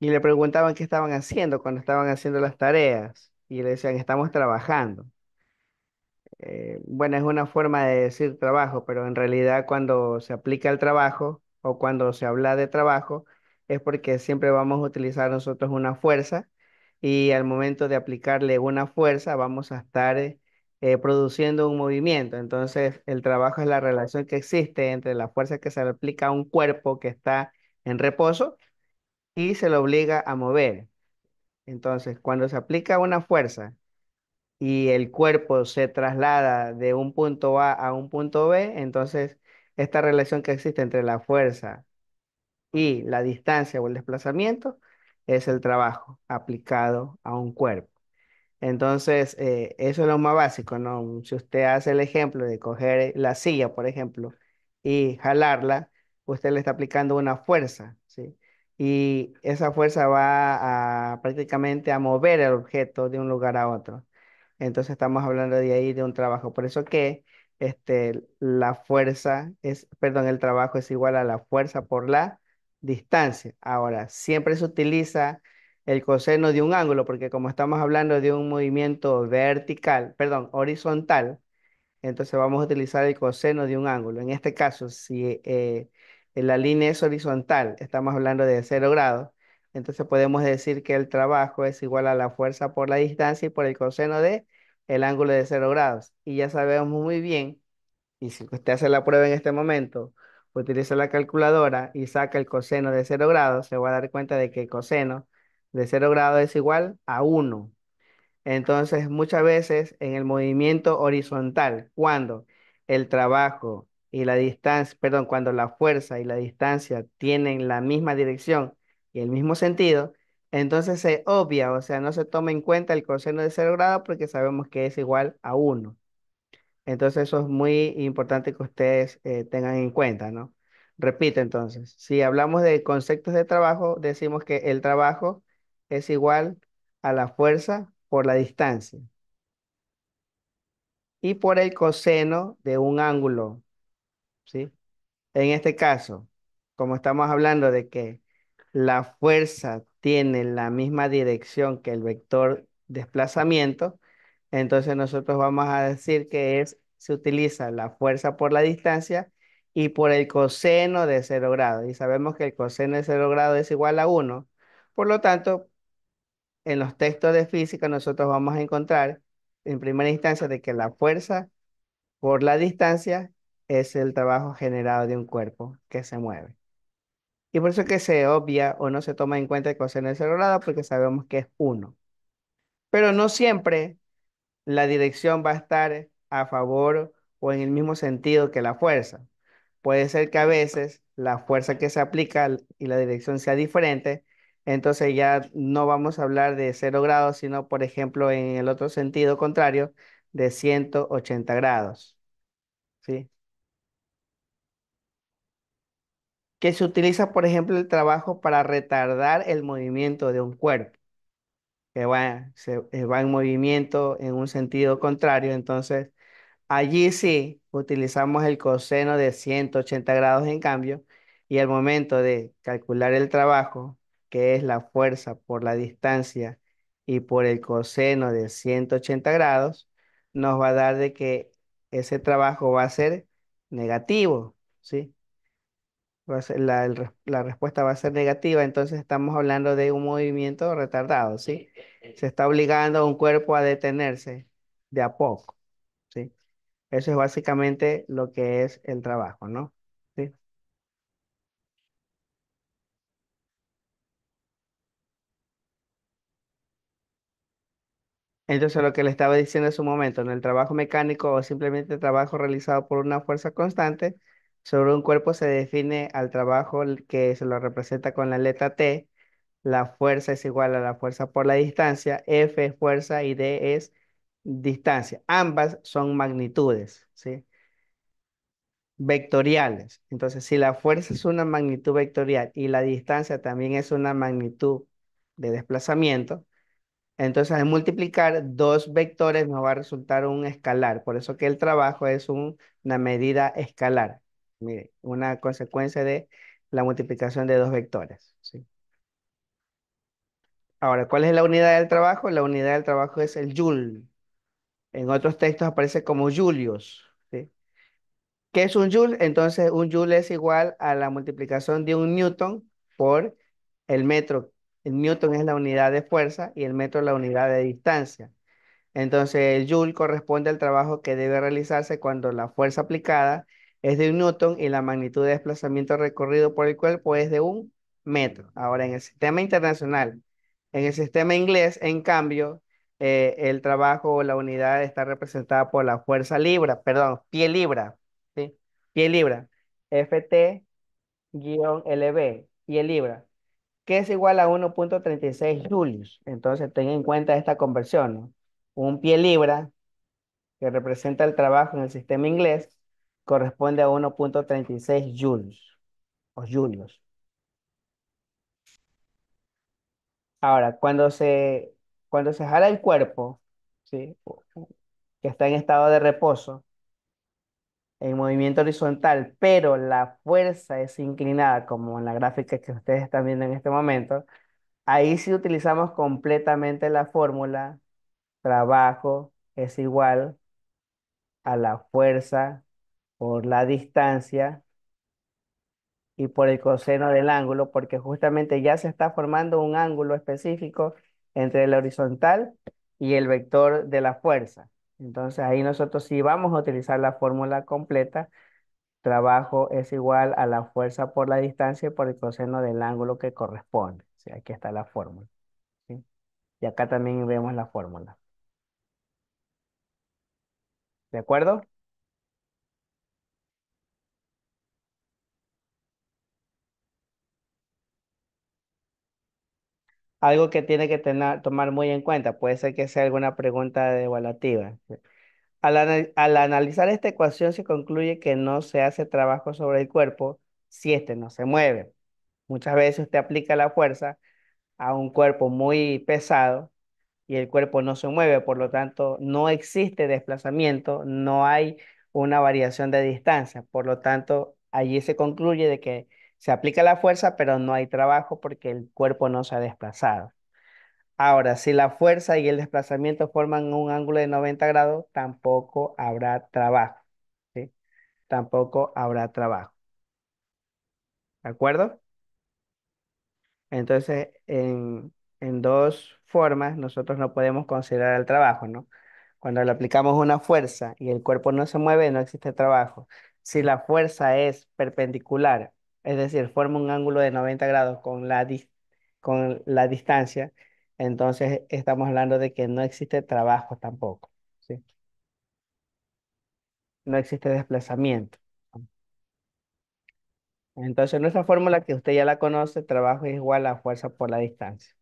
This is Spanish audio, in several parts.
y le preguntaban qué estaban haciendo cuando estaban haciendo las tareas y le decían, estamos trabajando. Bueno, es una forma de decir trabajo, pero en realidad cuando se aplica el trabajo o cuando se habla de trabajo es porque siempre vamos a utilizar nosotros una fuerza y al momento de aplicarle una fuerza vamos a estar produciendo un movimiento. Entonces, el trabajo es la relación que existe entre la fuerza que se le aplica a un cuerpo que está en reposo y se le obliga a mover. Entonces, cuando se aplica una fuerza y el cuerpo se traslada de un punto A a un punto B, entonces esta relación que existe entre la fuerza y la distancia o el desplazamiento es el trabajo aplicado a un cuerpo. Entonces, eso es lo más básico, ¿no? Si usted hace el ejemplo de coger la silla, por ejemplo, y jalarla, usted le está aplicando una fuerza, ¿sí? Y esa fuerza va a prácticamente a mover el objeto de un lugar a otro. Entonces estamos hablando de ahí de un trabajo. Por eso que la fuerza es, perdón, el trabajo es igual a la fuerza por la distancia. Ahora, siempre se utiliza el coseno de un ángulo, porque como estamos hablando de un movimiento vertical, perdón, horizontal, entonces vamos a utilizar el coseno de un ángulo. En este caso, si la línea es horizontal, estamos hablando de 0 grados, entonces podemos decir que el trabajo es igual a la fuerza por la distancia y por el coseno de el ángulo de 0 grados. Y ya sabemos muy bien, y si usted hace la prueba en este momento, utiliza la calculadora y saca el coseno de 0 grados, se va a dar cuenta de que el coseno de 0 grados es igual a 1. Entonces, muchas veces en el movimiento horizontal, cuando el trabajo y la distancia, perdón, cuando la fuerza y la distancia tienen la misma dirección y el mismo sentido, entonces se obvia, o sea, no se toma en cuenta el coseno de 0 grados porque sabemos que es igual a 1. Entonces, eso es muy importante que ustedes tengan en cuenta, ¿no? Repito entonces, si hablamos de conceptos de trabajo, decimos que el trabajo es igual a la fuerza por la distancia y por el coseno de un ángulo, ¿sí? En este caso, como estamos hablando de que la fuerza tiene la misma dirección que el vector desplazamiento, entonces nosotros vamos a decir que se utiliza la fuerza por la distancia y por el coseno de 0 grados. Y sabemos que el coseno de 0 grados es igual a 1. Por lo tanto, en los textos de física nosotros vamos a encontrar en primera instancia de que la fuerza por la distancia es el trabajo generado de un cuerpo que se mueve. Y por eso es que se obvia o no se toma en cuenta el coseno de 0 grados porque sabemos que es 1. Pero no siempre la dirección va a estar a favor o en el mismo sentido que la fuerza. Puede ser que a veces la fuerza que se aplica y la dirección sea diferente, entonces ya no vamos a hablar de 0 grados, sino por ejemplo en el otro sentido contrario de 180 grados, ¿sí? Que se utiliza, por ejemplo, el trabajo para retardar el movimiento de un cuerpo, que va en movimiento en un sentido contrario. Entonces, allí sí utilizamos el coseno de 180 grados en cambio, y al momento de calcular el trabajo, que es la fuerza por la distancia y por el coseno de 180 grados, nos va a dar de que ese trabajo va a ser negativo, ¿sí? Va a ser la respuesta va a ser negativa, entonces estamos hablando de un movimiento retardado, ¿sí? Se está obligando a un cuerpo a detenerse de a poco, ¿sí? Eso es básicamente lo que es el trabajo, ¿no? ¿Sí? Entonces lo que le estaba diciendo en su momento, ¿no? El trabajo mecánico o simplemente trabajo realizado por una fuerza constante sobre un cuerpo se define al trabajo que se lo representa con la letra T. La fuerza es igual a la fuerza por la distancia, F es fuerza y D es distancia. Ambas son magnitudes, ¿sí? Vectoriales. Entonces, si la fuerza es una magnitud vectorial y la distancia también es una magnitud de desplazamiento, entonces al multiplicar dos vectores nos va a resultar un escalar. Por eso que el trabajo es una medida escalar. Mire, una consecuencia de la multiplicación de dos vectores, ¿sí? Ahora, ¿cuál es la unidad del trabajo? La unidad del trabajo es el joule. En otros textos aparece como julios, ¿sí? ¿Qué es un joule? Entonces, un joule es igual a la multiplicación de un newton por el metro. El newton es la unidad de fuerza y el metro la unidad de distancia. Entonces, el joule corresponde al trabajo que debe realizarse cuando la fuerza aplicada es de un newton y la magnitud de desplazamiento recorrido por el cuerpo es de un metro. Ahora, en el sistema internacional, en el sistema inglés, en cambio, el trabajo o la unidad está representada por la fuerza libra, perdón, pie libra, ¿sí? Pie libra, FT-LB, pie libra, que es igual a 1,36 julios. Entonces, ten en cuenta esta conversión, ¿no? Un pie libra, que representa el trabajo en el sistema inglés, corresponde a 1,36 joules o julios. Ahora, cuando se jala el cuerpo, ¿sí? Que está en estado de reposo, en movimiento horizontal, pero la fuerza es inclinada, como en la gráfica que ustedes están viendo en este momento, ahí sí utilizamos completamente la fórmula trabajo es igual a la fuerza por la distancia y por el coseno del ángulo, porque justamente ya se está formando un ángulo específico entre el horizontal y el vector de la fuerza. Entonces ahí nosotros sí vamos a utilizar la fórmula completa. Trabajo es igual a la fuerza por la distancia y por el coseno del ángulo que corresponde. Sí, aquí está la fórmula, ¿sí? Y acá también vemos la fórmula. ¿De acuerdo? Algo que tiene que tomar muy en cuenta, puede ser que sea alguna pregunta evaluativa. Al analizar esta ecuación se concluye que no se hace trabajo sobre el cuerpo si éste no se mueve. Muchas veces usted aplica la fuerza a un cuerpo muy pesado y el cuerpo no se mueve, por lo tanto no existe desplazamiento, no hay una variación de distancia, por lo tanto allí se concluye de que se aplica la fuerza, pero no hay trabajo porque el cuerpo no se ha desplazado. Ahora, si la fuerza y el desplazamiento forman un ángulo de 90 grados, tampoco habrá trabajo, ¿sí? Tampoco habrá trabajo, ¿de acuerdo? Entonces, en dos formas nosotros no podemos considerar el trabajo, ¿no? Cuando le aplicamos una fuerza y el cuerpo no se mueve, no existe trabajo. Si la fuerza es perpendicular, es decir, forma un ángulo de 90 grados con la distancia, entonces estamos hablando de que no existe trabajo tampoco, ¿sí? No existe desplazamiento. Entonces, nuestra fórmula que usted ya la conoce, trabajo es igual a fuerza por la distancia.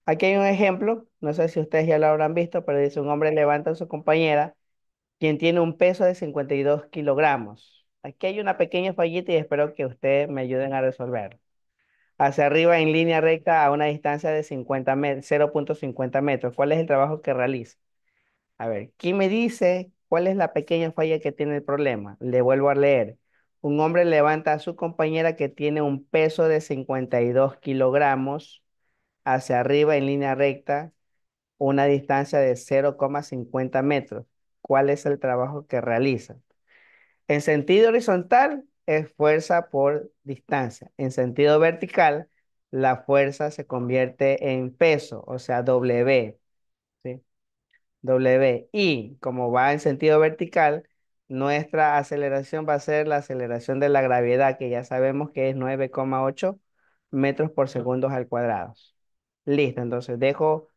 Aquí hay un ejemplo, no sé si ustedes ya lo habrán visto, pero dice un hombre levanta a su compañera, quien tiene un peso de 52 kilogramos. Aquí hay una pequeña fallita y espero que ustedes me ayuden a resolver. Hacia arriba en línea recta a una distancia de 0,50 metros. ¿Cuál es el trabajo que realiza? A ver, ¿quién me dice cuál es la pequeña falla que tiene el problema? Le vuelvo a leer. Un hombre levanta a su compañera que tiene un peso de 52 kilogramos hacia arriba en línea recta una distancia de 0,50 metros. ¿Cuál es el trabajo que realiza? En sentido horizontal es fuerza por distancia. En sentido vertical, la fuerza se convierte en peso, o sea, W, ¿sí? W. Y como va en sentido vertical, nuestra aceleración va a ser la aceleración de la gravedad, que ya sabemos que es 9,8 metros por segundo al cuadrado. Listo, entonces dejo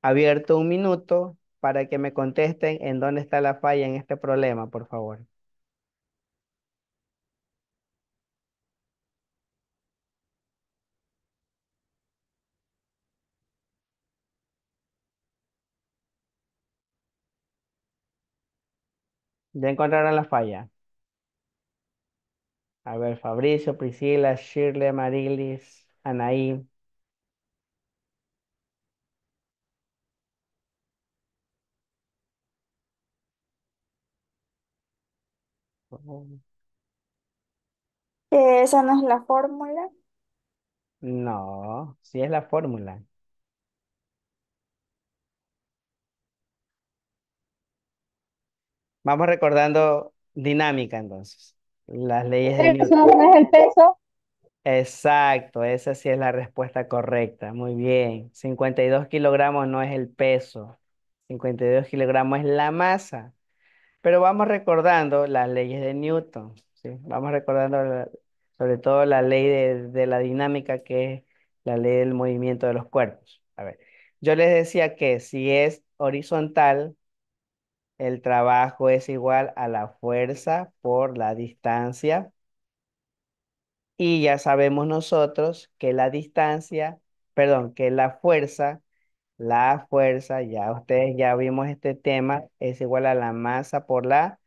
abierto un minuto para que me contesten en dónde está la falla en este problema, por favor. Ya encontraron la falla. A ver, Fabricio, Priscila, Shirley, Marilis, Anaí. Esa no es la fórmula. No, sí es la fórmula. Vamos recordando dinámica entonces. Las leyes de Eso Newton. no es el peso. Exacto, esa sí es la respuesta correcta. Muy bien. 52 kilogramos no es el peso. 52 kilogramos es la masa. Pero vamos recordando las leyes de Newton, ¿sí? Vamos recordando sobre todo la ley de la dinámica, que es la ley del movimiento de los cuerpos. A ver, yo les decía que si es horizontal, el trabajo es igual a la fuerza por la distancia. Y ya sabemos nosotros que la distancia, perdón, que la fuerza, ya ustedes ya vimos este tema, es igual a la masa por la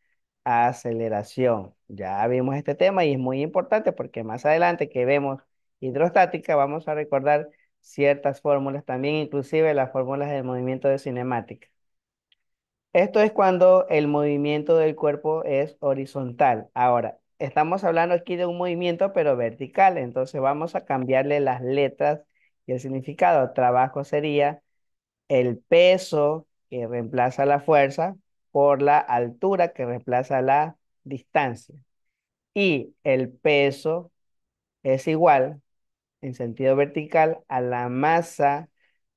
aceleración. Ya vimos este tema y es muy importante porque más adelante que vemos hidrostática vamos a recordar ciertas fórmulas también, inclusive las fórmulas del movimiento de cinemática. Esto es cuando el movimiento del cuerpo es horizontal. Ahora, estamos hablando aquí de un movimiento pero vertical, entonces vamos a cambiarle las letras y el significado. Trabajo sería el peso que reemplaza la fuerza por la altura que reemplaza la distancia. Y el peso es igual en sentido vertical a la masa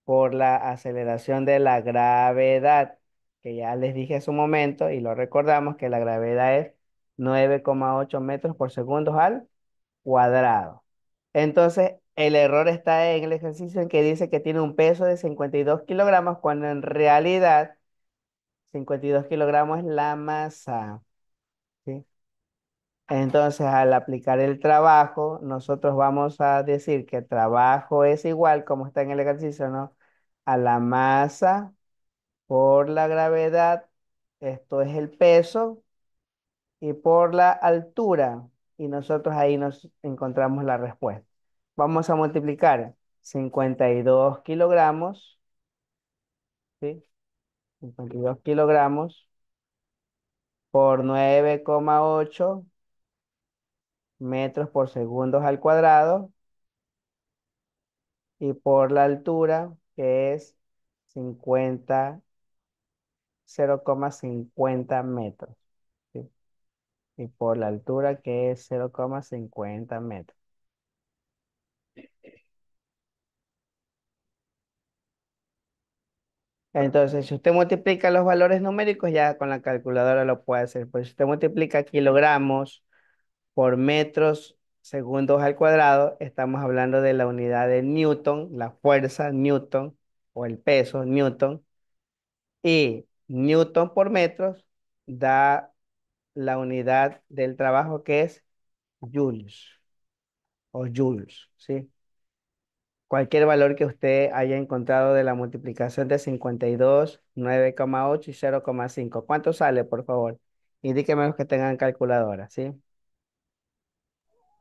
por la aceleración de la gravedad, que ya les dije hace un momento y lo recordamos que la gravedad es 9,8 metros por segundo al cuadrado. Entonces, el error está en el ejercicio en que dice que tiene un peso de 52 kilogramos, cuando en realidad 52 kilogramos es la masa, ¿sí? Entonces, al aplicar el trabajo, nosotros vamos a decir que trabajo es igual, como está en el ejercicio, ¿no? A la masa por la gravedad, esto es el peso, y por la altura, y nosotros ahí nos encontramos la respuesta. Vamos a multiplicar 52 kilogramos, ¿sí? 52 kilogramos por 9,8 metros por segundo al cuadrado, y por la altura, que es 0,50 metros, ¿sí? Y por la altura, que es 0,50 metros. Entonces, si usted multiplica los valores numéricos, ya con la calculadora lo puede hacer. Pues si usted multiplica kilogramos por metros segundos al cuadrado, estamos hablando de la unidad de Newton, la fuerza Newton o el peso Newton. Y Newton por metros da la unidad del trabajo, que es joules o joules, ¿sí? Cualquier valor que usted haya encontrado de la multiplicación de 52, 9,8 y 0,5. ¿Cuánto sale, por favor? Indíqueme los que tengan calculadora, ¿sí?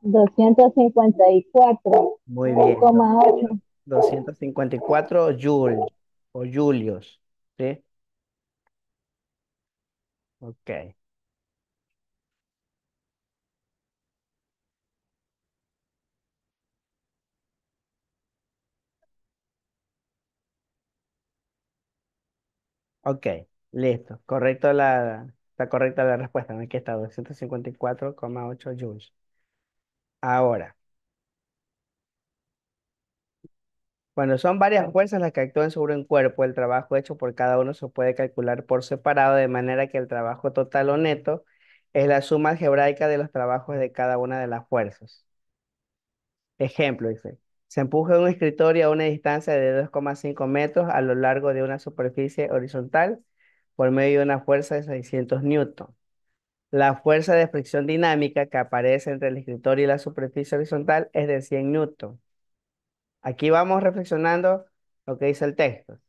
254 Muy bien. 9,8. 254 joules o julios, ¿sí? Ok, ok, listo. Está correcta la respuesta, ¿no? Aquí está, 254,8 joules. Ahora, cuando son varias fuerzas las que actúan sobre un cuerpo, el trabajo hecho por cada uno se puede calcular por separado, de manera que el trabajo total o neto es la suma algebraica de los trabajos de cada una de las fuerzas. Ejemplo, dice, se empuja un escritorio a una distancia de 2,5 metros a lo largo de una superficie horizontal por medio de una fuerza de 600 newton. La fuerza de fricción dinámica que aparece entre el escritorio y la superficie horizontal es de 100 newton. Aquí vamos reflexionando lo que dice el texto.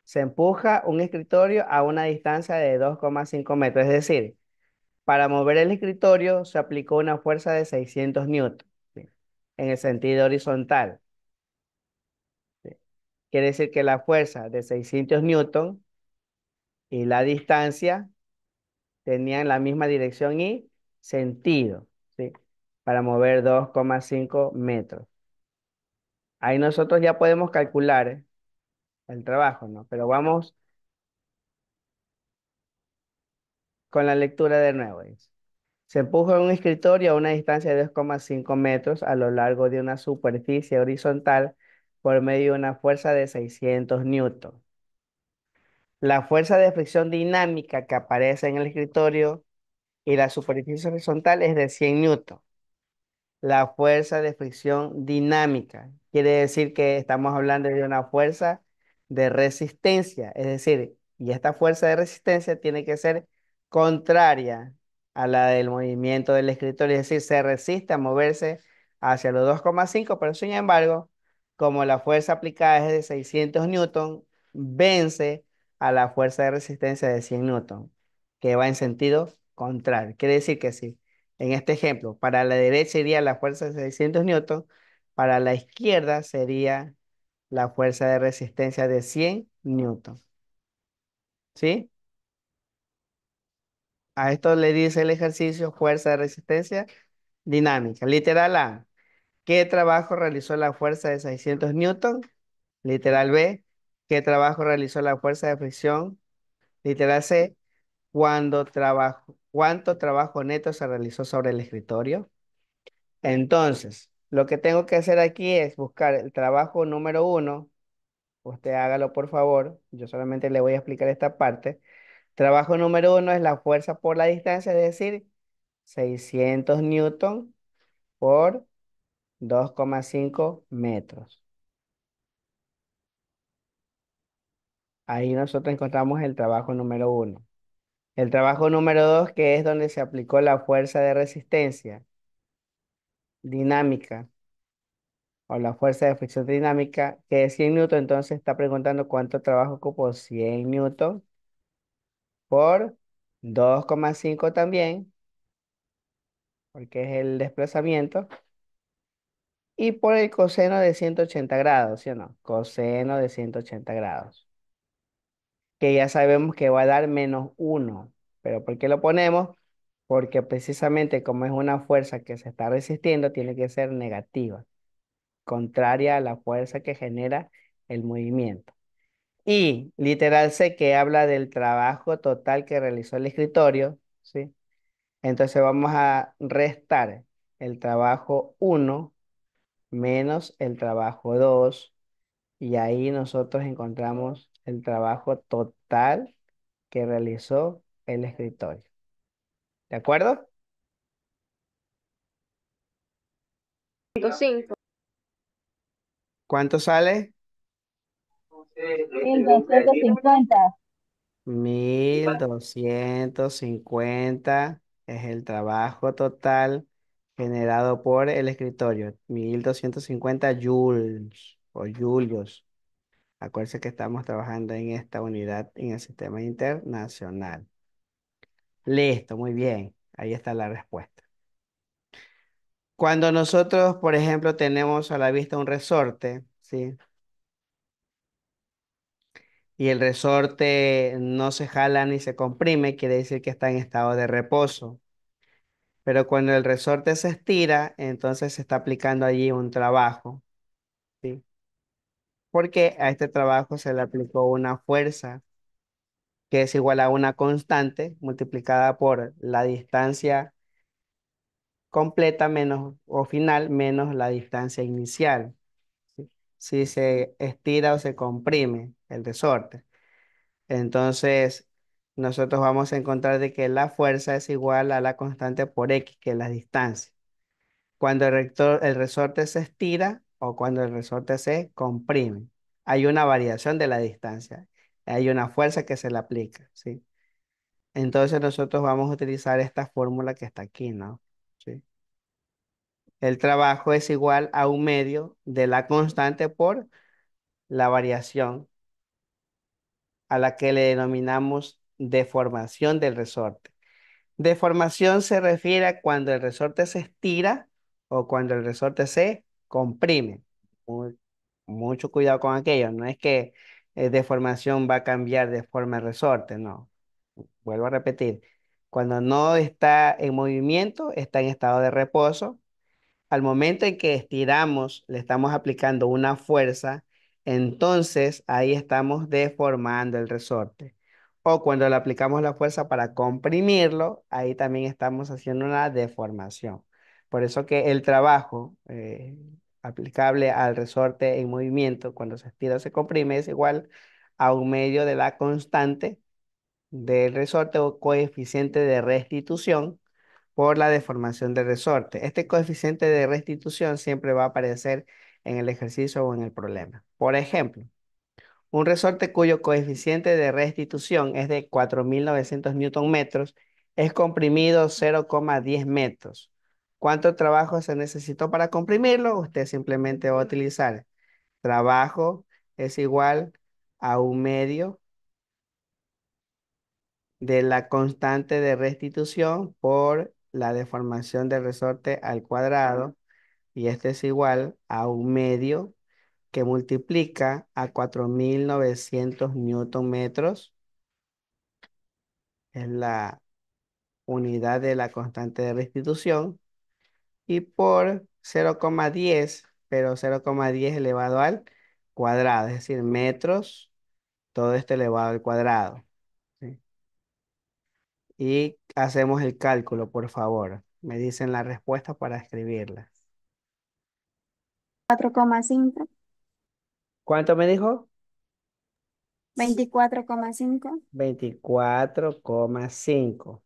Se empuja un escritorio a una distancia de 2,5 metros, es decir, para mover el escritorio se aplicó una fuerza de 600 newton, ¿sí? En el sentido horizontal, ¿sí? Quiere decir que la fuerza de 600 newton y la distancia tenían la misma dirección y sentido, ¿sí? Para mover 2,5 metros. Ahí nosotros ya podemos calcular el trabajo, ¿no? Pero vamos, con la lectura de nuevo. Dice. Se empuja un escritorio a una distancia de 2,5 metros a lo largo de una superficie horizontal por medio de una fuerza de 600 newton. La fuerza de fricción dinámica que aparece en el escritorio y la superficie horizontal es de 100 newton. La fuerza de fricción dinámica quiere decir que estamos hablando de una fuerza de resistencia, es decir, y esta fuerza de resistencia tiene que ser contraria a la del movimiento del escritorio, es decir, se resiste a moverse hacia los 2,5, pero sin embargo, como la fuerza aplicada es de 600 newton, vence a la fuerza de resistencia de 100 newton, que va en sentido contrario. Quiere decir que sí. En este ejemplo, para la derecha iría la fuerza de 600 newton, para la izquierda sería la fuerza de resistencia de 100 newton. ¿Sí? A esto le dice el ejercicio fuerza de resistencia dinámica. Literal A. ¿Qué trabajo realizó la fuerza de 600 newton? Literal B. ¿Qué trabajo realizó la fuerza de fricción? Literal C. ¿Cuánto trabajo neto se realizó sobre el escritorio? Entonces, lo que tengo que hacer aquí es buscar el trabajo número uno. Usted hágalo por favor. Yo solamente le voy a explicar esta parte. Trabajo número uno es la fuerza por la distancia, es decir, 600 newton por 2,5 metros. Ahí nosotros encontramos el trabajo número uno. El trabajo número dos, que es donde se aplicó la fuerza de resistencia dinámica o la fuerza de fricción dinámica, que es 100 newton, entonces está preguntando cuánto trabajo ocupó 100 newton por 2,5 también, porque es el desplazamiento, y por el coseno de 180 grados, ¿sí o no? Coseno de 180 grados, que ya sabemos que va a dar -1. ¿Pero por qué lo ponemos? Porque precisamente como es una fuerza que se está resistiendo, tiene que ser negativa, contraria a la fuerza que genera el movimiento. Y literal C que habla del trabajo total que realizó el escritorio, ¿sí? Entonces vamos a restar el trabajo uno menos el trabajo 2 y ahí nosotros encontramos el trabajo total que realizó el escritorio. ¿De acuerdo? 5. ¿Cuánto sale? 1250. 1.250 es el trabajo total generado por el escritorio. 1.250 joules o julios. Acuérdense que estamos trabajando en esta unidad en el sistema internacional. Listo, muy bien. Ahí está la respuesta. Cuando nosotros, por ejemplo, tenemos a la vista un resorte, ¿sí? Y el resorte no se jala ni se comprime, quiere decir que está en estado de reposo. Pero cuando el resorte se estira, entonces se está aplicando allí un trabajo, ¿sí? Porque a este trabajo se le aplicó una fuerza que es igual a una constante multiplicada por la distancia completa menos o final menos la distancia inicial, ¿sí? Si se estira o se comprime el resorte. Entonces, nosotros vamos a encontrar de que la fuerza es igual a la constante por X, que es la distancia. Cuando el resorte se estira o cuando el resorte se comprime, hay una variación de la distancia. Hay una fuerza que se le aplica, ¿sí? Entonces nosotros vamos a utilizar esta fórmula que está aquí, ¿no? ¿Sí? El trabajo es igual a un medio de la constante por la variación a la que le denominamos deformación del resorte. Deformación se refiere a cuando el resorte se estira o cuando el resorte se comprime. Mu- Mucho cuidado con aquello. No es que deformación va a cambiar de forma el resorte, no. Vuelvo a repetir. Cuando no está en movimiento, está en estado de reposo. Al momento en que estiramos, le estamos aplicando una fuerza, entonces ahí estamos deformando el resorte. O cuando le aplicamos la fuerza para comprimirlo, ahí también estamos haciendo una deformación. Por eso que el trabajo aplicable al resorte en movimiento, cuando se estira o se comprime, es igual a un medio de la constante del resorte o coeficiente de restitución por la deformación del resorte. Este coeficiente de restitución siempre va a aparecer en el ejercicio o en el problema. Por ejemplo, un resorte cuyo coeficiente de restitución es de 4.900 newton metros es comprimido 0,10 metros. ¿Cuánto trabajo se necesitó para comprimirlo? Usted simplemente va a utilizar trabajo es igual a un medio de la constante de restitución por la deformación del resorte al cuadrado, y este es igual a un medio que multiplica a 4.900 newton metros, es la unidad de la constante de restitución, y por 0,10, pero 0,10 elevado al cuadrado, es decir, metros, todo esto elevado al cuadrado. ¿Sí? Y hacemos el cálculo, por favor. Me dicen la respuesta para escribirla. 4,5, ¿Cuánto me dijo? 24,5, 24,5.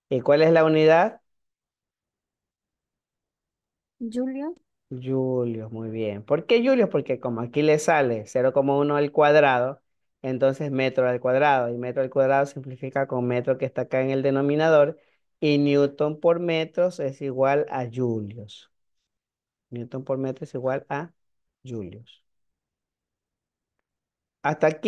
¿Y cuál es la unidad? Julio, Julios, muy bien. ¿Por qué Julios? Porque como aquí le sale 0,1 al cuadrado, entonces metro al cuadrado. Y metro al cuadrado simplifica con metro que está acá en el denominador. Y Newton por metros es igual a Julios. Newton por metro es igual a Julios. Hasta aquí.